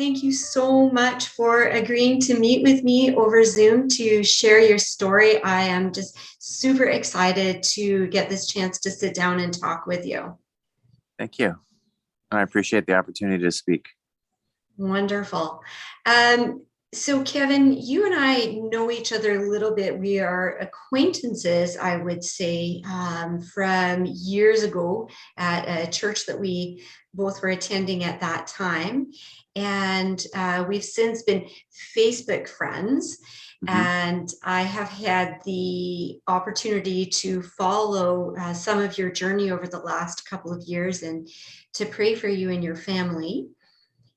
thank you so much for agreeing to meet with me over Zoom to share your story. I am just super excited to get this chance to sit down and talk with you. Thank you. I appreciate the opportunity to speak. Wonderful. So Kevin, you and I know each other a little bit. We are acquaintances, I would say, from years ago at a church that we both were attending at that time. And we've since been Facebook friends. And I have had the opportunity to follow some of your journey over the last couple of years and to pray for you and your family.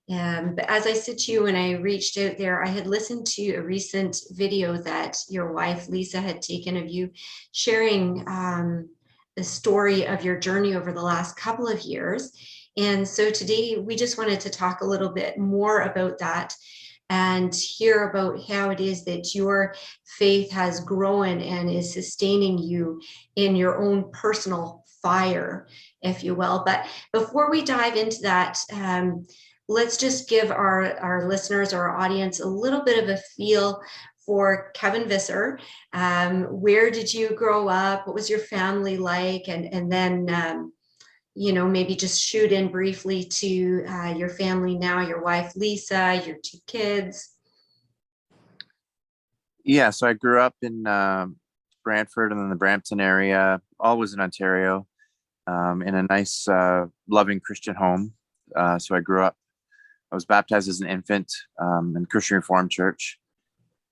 But as I said to you when I reached out there, I had listened to a recent video that your wife, Lisa, had taken of you sharing the story of your journey over the last couple of years. And so today we just wanted to talk a little bit more about that and hear about how it is that your faith has grown and is sustaining you in your own personal fire, if you will. But before we dive into that, let's just give our listeners, our audience, a little bit of a feel for Kevin Visser. Where did you grow up? What was your family like? And then, maybe just shoot in briefly to your family now, your wife, Lisa, your two kids. Yeah, so I grew up in Brantford and then the Brampton area, always in Ontario, in a nice, loving Christian home. So I was baptized as an infant in Christian Reformed Church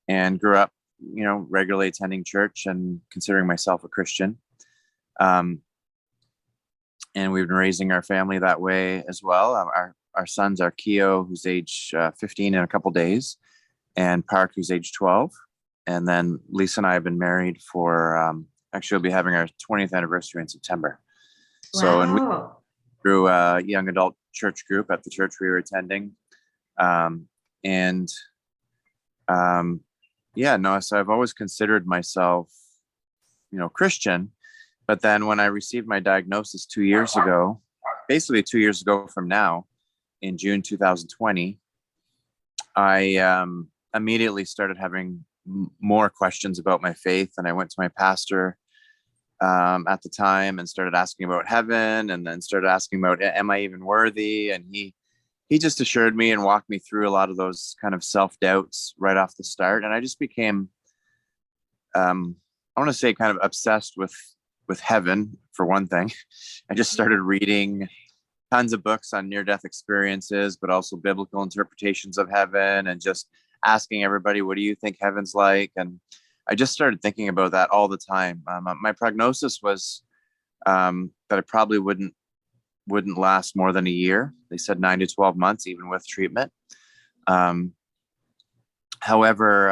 and grew up, regularly attending church and considering myself a Christian. And we've been raising our family that way as well. Our sons are Keo, who's age 15 in a couple days, and Park, who's age 12. And then Lisa and I have been married for, actually we'll be having our 20th anniversary in September. Wow. So, and we grew a young adult church group at the church we were attending. So I've always considered myself, Christian. But then when I received my diagnosis 2 years ago, basically 2 years ago from now, in June 2020, I immediately started having more questions about my faith. And I went to my pastor at the time and started asking about heaven, and then started asking about, am I even worthy? And he just assured me and walked me through a lot of those kind of self-doubts right off the start. And I just became, I want to say, kind of obsessed with heaven, for one thing. I just started reading tons of books on near-death experiences, but also biblical interpretations of heaven, and just asking everybody, what do you think heaven's like? And I just started thinking about that all the time. My prognosis was that I probably wouldn't last more than a year. They said 9 to 12 months, even with treatment. However,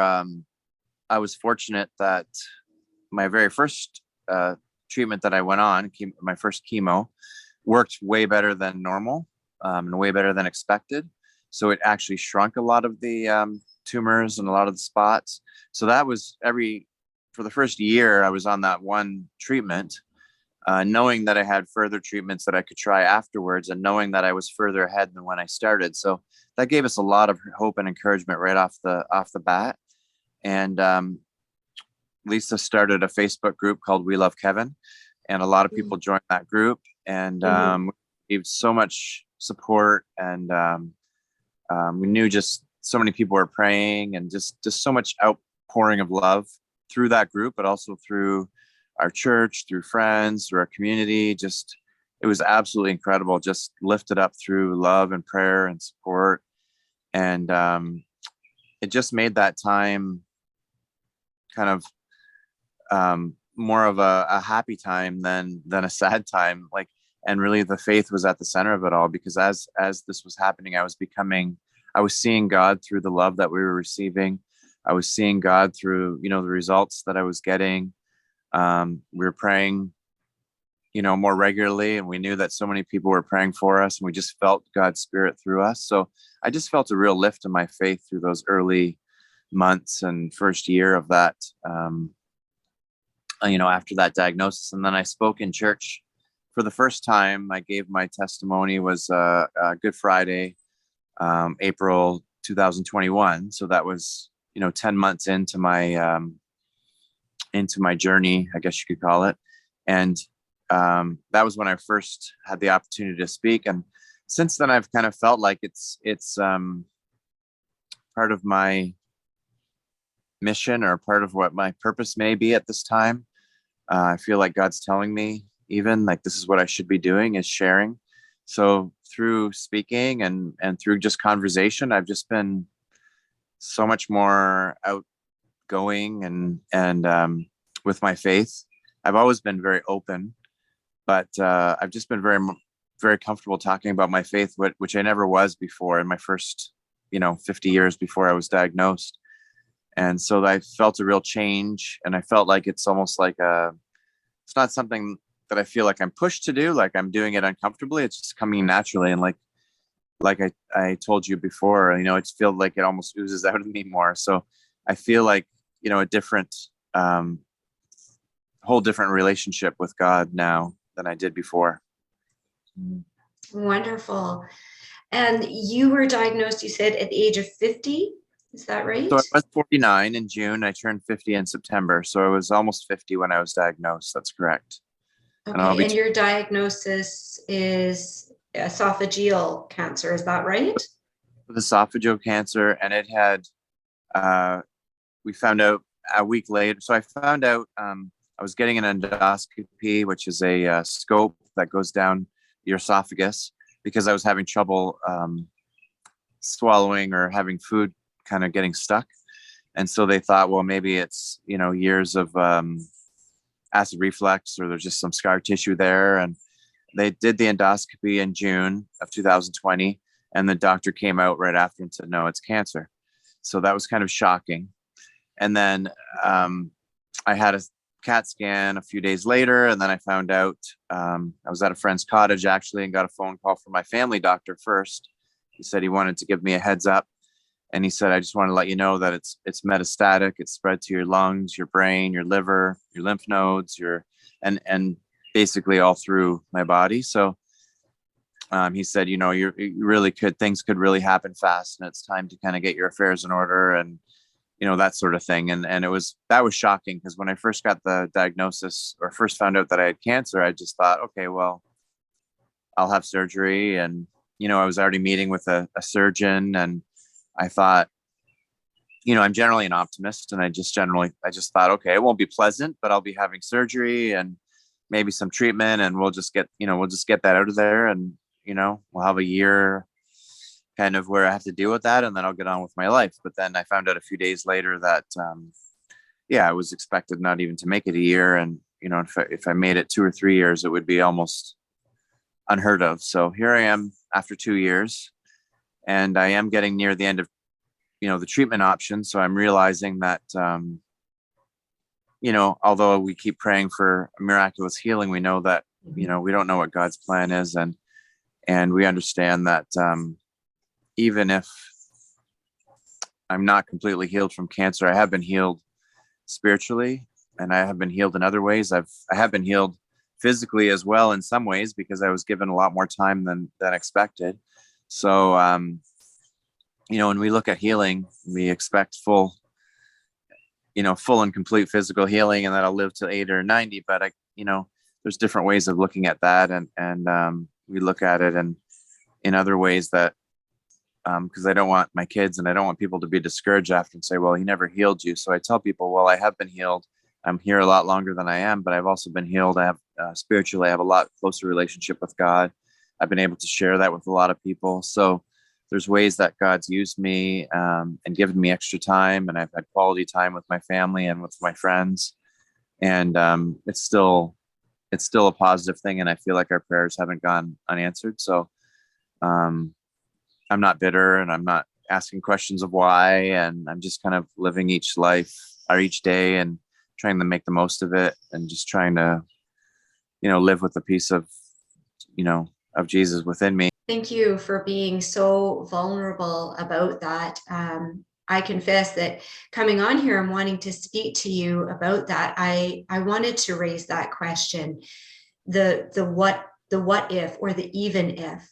I was fortunate that my very first treatment that I went on, my first chemo, worked way better than normal and way better than expected. So it actually shrunk a lot of the tumors and a lot of the spots. So that was for the first year I was on that one treatment, knowing that I had further treatments that I could try afterwards, and knowing that I was further ahead than when I started. So that gave us a lot of hope and encouragement right off the bat. And Lisa started a Facebook group called We Love Kevin, and a lot of people joined that group, and we gave so much support, and we knew just so many people were praying, and just so much outpouring of love through that group, but also through our church, through friends, through our community. Just, it was absolutely incredible, just lifted up through love and prayer and support. And it just made that time kind of more of a happy time than a sad time. And really the faith was at the center of it all, because as this was happening, I was seeing God through the love that we were receiving. I was seeing God through, the results that I was getting. We were praying, more regularly, and we knew that so many people were praying for us, and we just felt God's Spirit through us. So I just felt a real lift in my faith through those early months and first year of that, after that diagnosis. And then I spoke in church for the first time. I gave my testimony, was Good Friday, April 2021. So that was, 10 months into my journey, I guess you could call it. And that was when I first had the opportunity to speak. And since then, I've kind of felt like it's part of my mission or part of what my purpose may be at this time. I feel like God's telling me even like this is what I should be doing, is sharing. So through speaking and through just conversation, I've just been so much more outgoing and with my faith. I've always been very open, but I've just been very comfortable talking about my faith, which I never was before in my first 50 years before I was diagnosed. And so I felt a real change, and I felt like it's almost like it's not something that I feel like I'm pushed to do, like I'm doing it uncomfortably. It's just coming naturally. And like I told you before, it feels like it almost oozes out of me more. So I feel like, a different, whole different relationship with God now than I did before. Wonderful. And you were diagnosed, you said, at the age of 50. Is that right? So I was 49 in June. I turned 50 in September. So I was almost 50 when I was diagnosed. That's correct. And I'll Okay. be And your diagnosis is esophageal cancer. Is that right? with esophageal cancer, and it had, we found out a week later. So I found out I was getting an endoscopy, which is a scope that goes down your esophagus, because I was having trouble swallowing or having food kind of getting stuck. And so they thought, well, maybe it's, years of acid reflux, or there's just some scar tissue there. And they did the endoscopy in June of 2020. And the doctor came out right after and said, no, it's cancer. So that was kind of shocking. And then I had a CAT scan a few days later. And then I found out I was at a friend's cottage actually, and got a phone call from my family doctor first. He said he wanted to give me a heads up. And he said, I just want to let you know that it's metastatic. It's spread to your lungs, your brain, your liver, your lymph nodes, and basically all through my body. So he said, you really things could really happen fast, and it's time to kind of get your affairs in order, and that sort of thing. And that was shocking, because when I first got the diagnosis, or first found out that I had cancer, I just thought, okay, well, I'll have surgery. And I was already meeting with a surgeon, and I thought, I'm generally an optimist, and I just thought, okay, it won't be pleasant, but I'll be having surgery and maybe some treatment, and we'll just get that out of there. And, we'll have a year kind of where I have to deal with that, and then I'll get on with my life. But then I found out a few days later that, I was expected not even to make it a year. And, if I made it 2 or 3 years, it would be almost unheard of. So here I am after 2 years, and I am getting near the end of, the treatment option. So I'm realizing that, although we keep praying for miraculous healing, we know that, we don't know what God's plan is. And we understand that even if I'm not completely healed from cancer, I have been healed spiritually, and I have been healed in other ways. I have been healed physically as well in some ways, because I was given a lot more time than expected. So, when we look at healing, we expect full and complete physical healing, and that I'll live to 80 or 90. But there's different ways of looking at that. And we look at it in other ways that, because I don't want my kids and I don't want people to be discouraged after and say, well, he never healed you. So I tell people, well, I have been healed. I'm here a lot longer than I am, but I've also been healed. I have spiritually, I have a lot closer relationship with God. I've been able to share that with a lot of people. So there's ways that God's used me and given me extra time, and I've had quality time with my family and with my friends. And it's still a positive thing. And I feel like our prayers haven't gone unanswered. So I'm not bitter, and I'm not asking questions of why. And I'm just kind of living each day and trying to make the most of it, and just trying to, live with the peace of Jesus within me. Thank you for being so vulnerable about that. I confess that coming on here and wanting to speak to you about that, I wanted to raise that question, the what if, or the even if.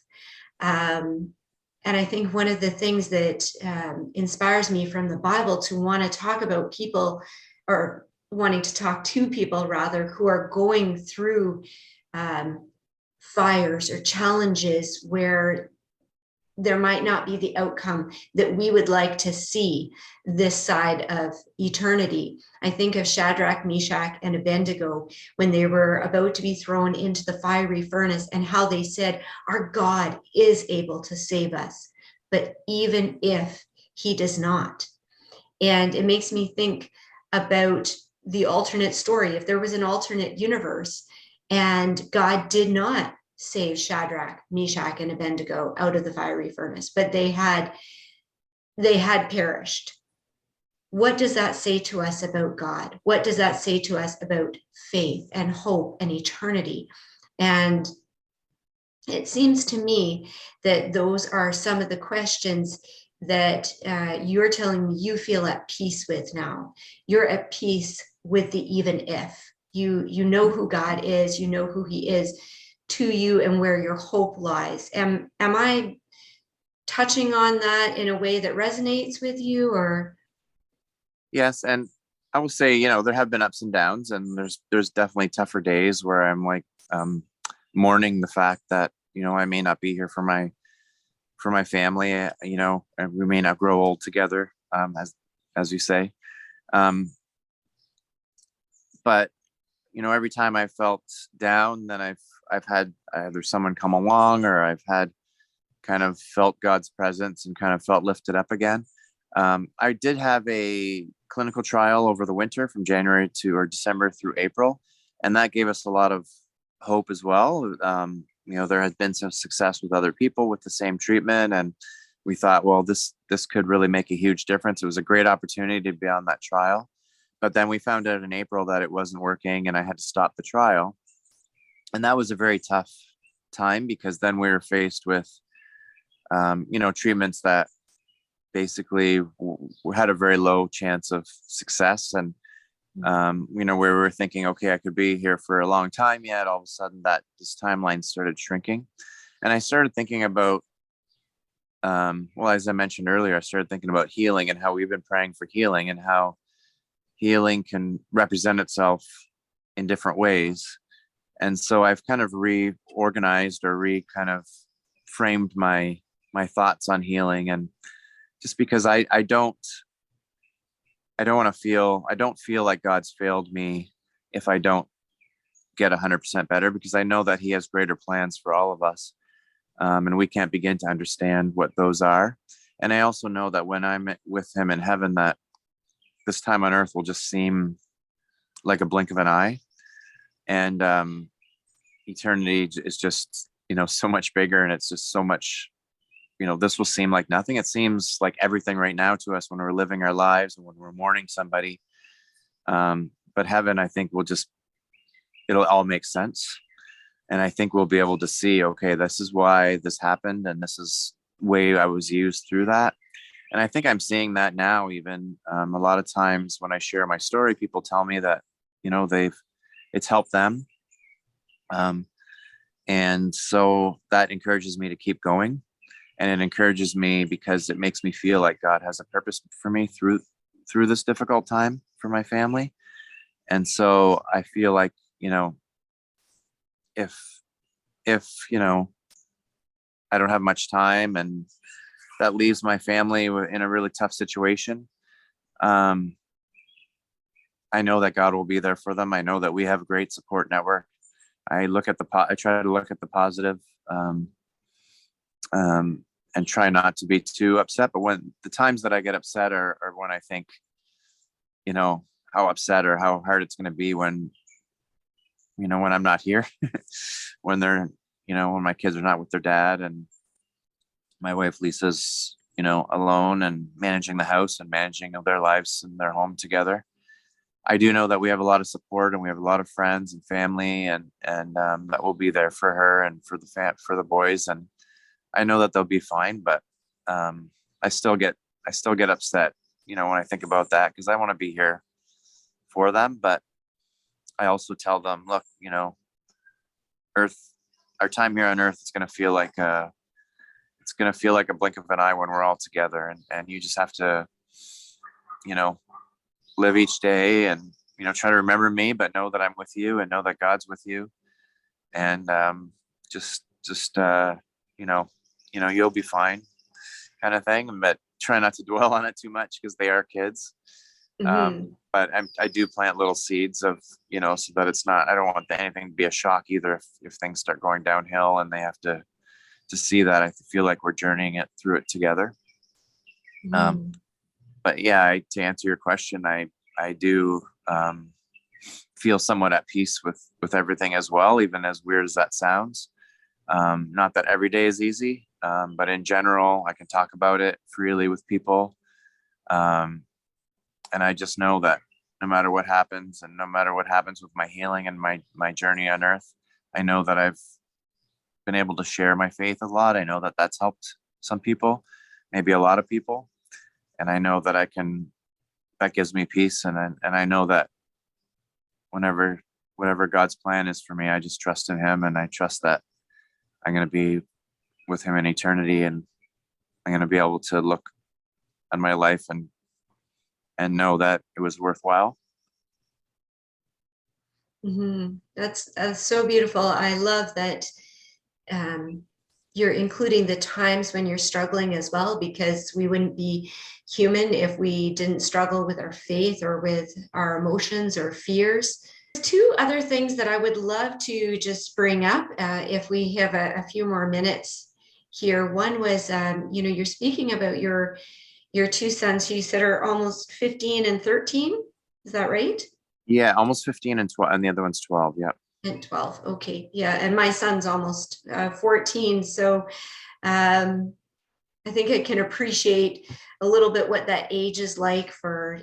And I think one of the things that inspires me from the Bible to want to talk about people, or wanting to talk to people rather, who are going through um, fires or challenges where there might not be the outcome that we would like to see this side of eternity. I think of Shadrach, Meshach, and Abednego when they were about to be thrown into the fiery furnace, and how they said, our God is able to save us, but even if he does not. And it makes me think about the alternate story. If there was an alternate universe and God did not save Shadrach, Meshach, and Abednego out of the fiery furnace, but they had perished. What does that say to us about God? What does that say to us about faith and hope and eternity? And it seems to me that those are some of the questions that you're telling me you feel at peace with now. You're at peace with the even if. You know who God is, you know who he is to you, and where your hope lies. Am I touching on that in a way that resonates with you, or? Yes, and I will say, there have been ups and downs, and there's definitely tougher days where I'm like mourning the fact that I may not be here for my family, and we may not grow old together, as you say. Um, but every time I felt down, then I've had either someone come along, or I've had kind of felt God's presence and kind of felt lifted up again. I did have a clinical trial over the winter from January to or December through April, and that gave us a lot of hope as well. There had been some success with other people with the same treatment, and we thought, well, this could really make a huge difference. It was a great opportunity to be on that trial, but then we found out in April that it wasn't working, and I had to stop the trial, and that was a very tough time, because then we were faced with treatments that basically had a very low chance of success. And we were thinking, okay, I could be here for a long time, yet all of a sudden that this timeline started shrinking. And I started thinking about as I mentioned earlier, I started thinking about healing, and how we've been praying for healing, and how healing can represent itself in different ways. And so I've kind of reorganized, or kind of framed my thoughts on healing. And just because I don't feel like God's failed me if I don't get 100% better, because I know that he has greater plans for all of us. And we can't begin to understand what those are. And I also know that when I'm with him in heaven, that this time on earth will just seem like a blink of an eye. And eternity is just, so much bigger, and it's just so much, this will seem like nothing. It seems like everything right now to us when we're living our lives and when we're mourning somebody. But heaven, I think, it'll all make sense. And I think we'll be able to see, okay, this is why this happened, and this is the way I was used through that. And I think I'm seeing that now. Even a lot of times when I share my story, people tell me that, it's helped them. And so that encourages me to keep going. And it encourages me because it makes me feel like God has a purpose for me through this difficult time for my family. And so I feel like, if I don't have much time, and that leaves my family in a really tough situation, I know that God will be there for them. I know that we have a great support network. I try to look at the positive, and try not to be too upset. But when the times that I get upset are when I think, how upset or how hard it's going to be when I'm not here, when when my kids are not with their dad, and my wife Lisa's, alone and managing the house and managing their lives and their home together. I do know that we have a lot of support, and we have a lot of friends and family, and that will be there for her and for the boys. And I know that they'll be fine, but I still get upset, when I think about that, because I want to be here for them. But I also tell them, look, our time here on earth is going to feel like it's going to feel like a blink of an eye when we're all together. And you just have to, you know, live each day and, you know, try to remember me, but know that I'm with you and know that God's with you. And just you know, you'll be fine kind of thing. But try not to dwell on it too much because they are kids. Hmm. But I do plant little seeds of, you know, so that it's not, I don't want anything to be a shock either if things start going downhill and they have to see that. I feel like we're journeying it through it together. Um, Hmm. but yeah, to answer your question, I do feel somewhat at peace with everything as well, even as weird as that sounds. Not that every day is easy, but in general, I can talk about it freely with people. Um, and I just know that no matter what happens and no matter what happens with my healing and my journey on earth, I know that I've been able to share my faith a lot. I know that that's helped some people, maybe a lot of people. And I know that that gives me peace. And I know that whenever, whatever God's plan is for me, I just trust in him, and I trust that I'm going to be with him in eternity, and I'm going to be able to look on my life and know that it was worthwhile. Hmm. That's so beautiful. I love that um, you're including the times when you're struggling as well, because we wouldn't be human if we didn't struggle with our faith or with our emotions or fears. Two other things that I would love to just bring up, if we have a few more minutes here. One was, you're speaking about your two sons who you said are almost 15 and 13. Is that right? Yeah, almost 15 and 12, and the other one's 12. Yeah. And 12. Okay. Yeah. And my son's almost 14. So I think I can appreciate a little bit what that age is like for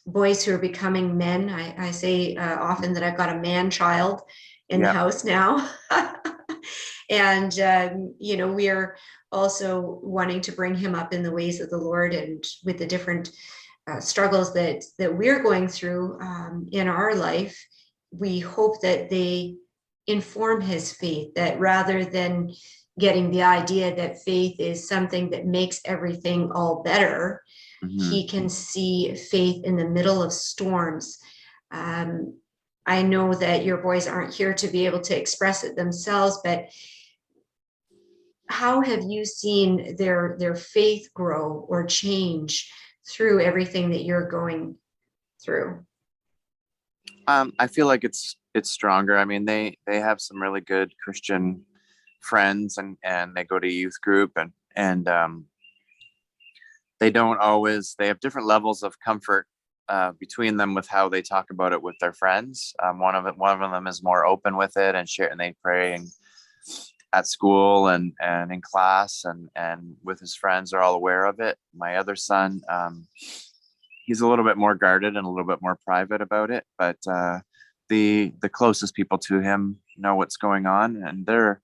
boys who are becoming men. I say often that I've got a man child in the Yeah. house now. And, we are also wanting to bring him up in the ways of the Lord, and with the different struggles that we're going through in our life, we hope that they inform his faith, that rather than getting the idea that faith is something that makes everything all better, Hmm. he can see faith in the middle of storms. Um, I know that your boys aren't here to be able to express it themselves, but how have you seen their faith grow or change through everything that you're going through? I feel like it's stronger. I mean, they have some really good Christian friends, and they go to youth group, and they don't always, they have different levels of comfort between them with how they talk about it with their friends. One of them is more open with it and share, and they pray at school and in class, and with his friends are all aware of it. My other son, he's a little bit more guarded and a little bit more private about it, but the closest people to him know what's going on, and they're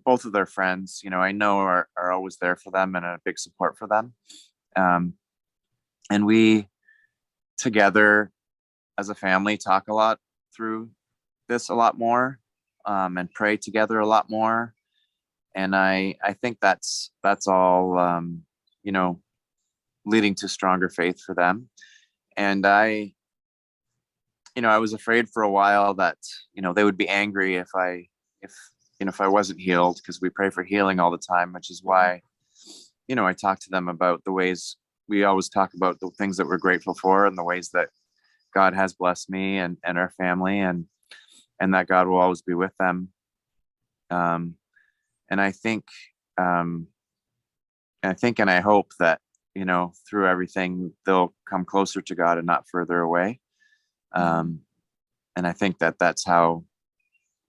both of their friends, you know, I know are always there for them and a big support for them. Um, and we together as a family talk a lot through this, a lot more, and pray together a lot more. And I think that's all, you know, leading to stronger faith for them. And I was afraid for a while that, they would be angry if I wasn't healed, because we pray for healing all the time, which is why, I talk to them about the ways, we always talk about the things that we're grateful for and the ways that God has blessed me and our family, and that God will always be with them. Um, and um, I think, and I hope that, through everything, they'll come closer to God and not further away. Um, and I think that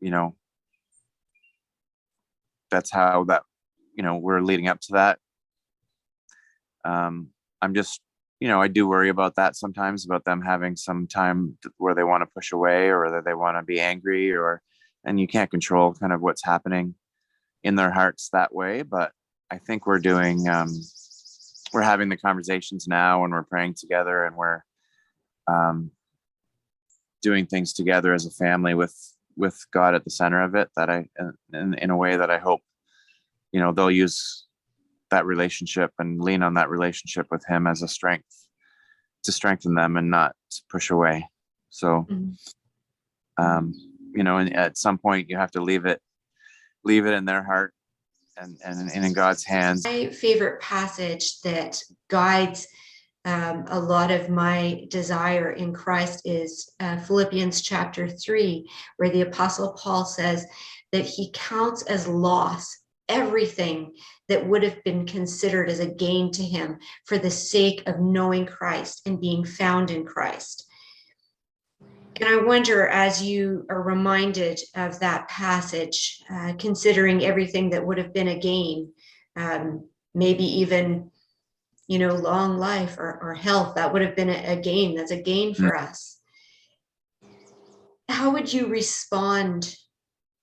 you know, that's how that, we're leading up to that. I'm just, I do worry about that sometimes, about them having some time where they want to push away, or that they want to be angry, and you can't control kind of what's happening in their hearts that way. But I think we're having the conversations now, and we're praying together, and we're um, doing things together as a family with God at the center of it, that in a way that I hope they'll use that relationship and lean on that relationship with him as a strength to strengthen them and not to push away. So, and at some point you have to leave it in their heart and in God's hands. My favorite passage that guides a lot of my desire in Christ is Philippians chapter 3, where the Apostle Paul says that he counts as loss everything that would have been considered as a gain to him for the sake of knowing Christ and being found in Christ. And I wonder, as you are reminded of that passage, considering everything that would have been a gain, maybe even, long life or health, that would have been a gain. That's a gain for us. How would you respond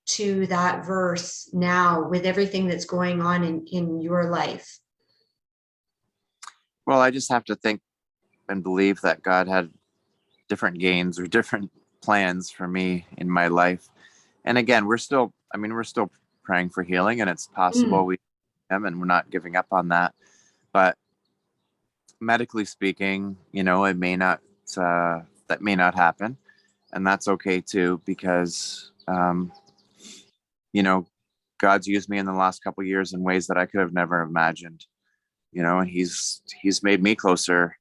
to that verse now with everything that's going on in your life? Well, I just have to think and believe that God had different gains or different plans for me in my life. And again, we're still praying for healing, and it's possible we am, and we're not giving up on that. But medically speaking, it may not, that may not happen. And that's okay too, because, God's used me in the last couple of years in ways that I could have never imagined, and he's made me closer,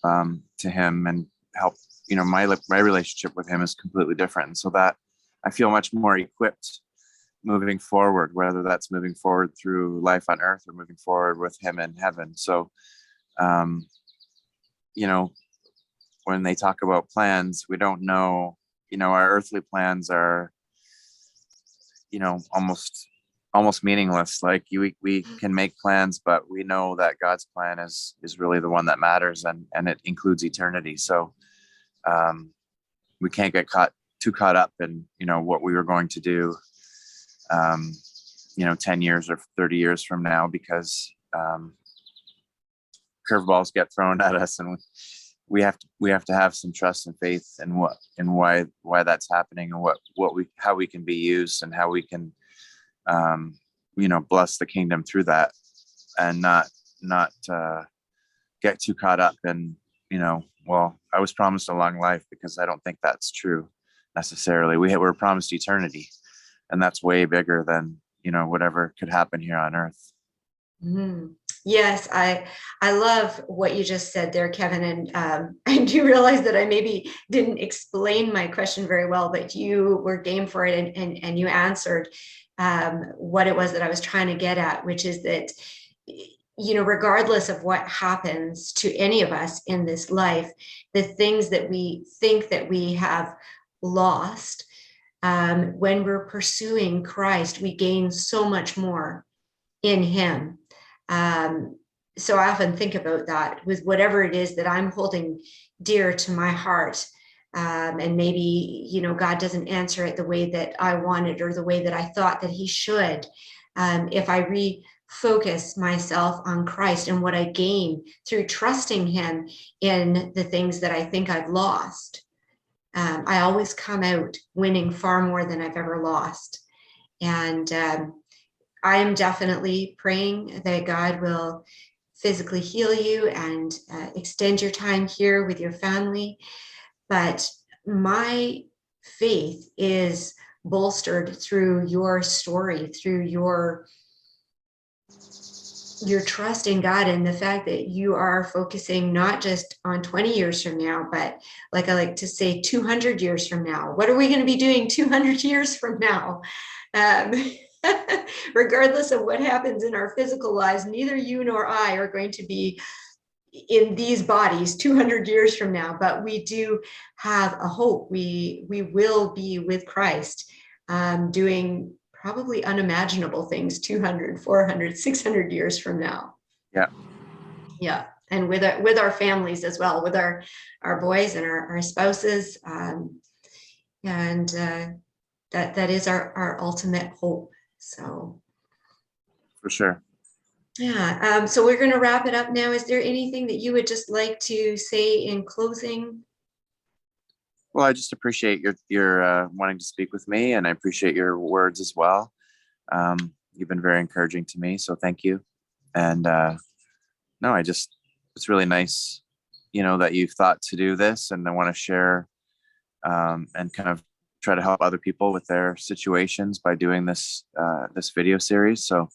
to him and help, my relationship with him is completely different. And so that I feel much more equipped moving forward, whether that's moving forward through life on earth or moving forward with him in heaven. So, when they talk about plans, we don't know, our earthly plans are, almost meaningless. Like we can make plans, but we know that God's plan is really the one that matters, and it includes eternity. So, we can't get too caught up in, what we were going to do, 10 years or 30 years from now, because, curveballs get thrown at us, and we have to have some trust and faith in why that's happening, and how we can be used, and how we can, bless the kingdom through that, and not get too caught up in, well, I was promised a long life, because I don't think that's true necessarily. We're promised eternity, and that's way bigger than, whatever could happen here on earth. Mm-hmm. Yes, I love what you just said there, Kevin. And I do realize that I maybe didn't explain my question very well, but you were game for it, and you answered what it was that I was trying to get at, which is that, regardless of what happens to any of us in this life, the things that we think that we have lost, when we're pursuing Christ, we gain so much more in him. So I often think about that with whatever it is that I'm holding dear to my heart. And maybe, God doesn't answer it the way that I wanted or the way that I thought that he should. If I refocus myself on Christ and what I gain through trusting him in the things that I think I've lost, I always come out winning far more than I've ever lost. And I am definitely praying that God will physically heal you and extend your time here with your family. But my faith is bolstered through your story, through your trust in God, and the fact that you are focusing not just on 20 years from now, but like I like to say, 200 years from now. What are we going to be doing 200 years from now? Regardless of what happens in our physical lives, neither you nor I are going to be in these bodies 200 years from now, but we do have a hope. We will be with Christ, doing probably unimaginable things 200, 400, 600 years from now. Yeah. And with our families as well, with our boys and our spouses. And that is our ultimate hope. So For sure. Yeah. So we're going to wrap it up now. Is there anything that you would just like to say in closing? Well, I just appreciate your wanting to speak with me, and I appreciate your words as well. You've been very encouraging to me, so thank you. And no, it's really nice, that you've thought to do this, and I want to share and kind of try to help other people with their situations by doing this video series. So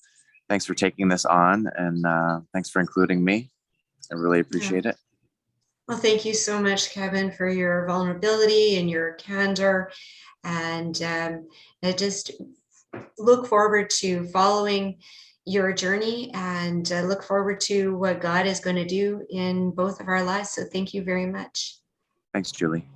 thanks for taking this on, and thanks for including me. I really Yeah. appreciate it. Well, thank you so much, Kevin, for your vulnerability and your candor. And I just look forward to following your journey, and look forward to what God is going to do in both of our lives. So thank you very much. Thanks, Julie.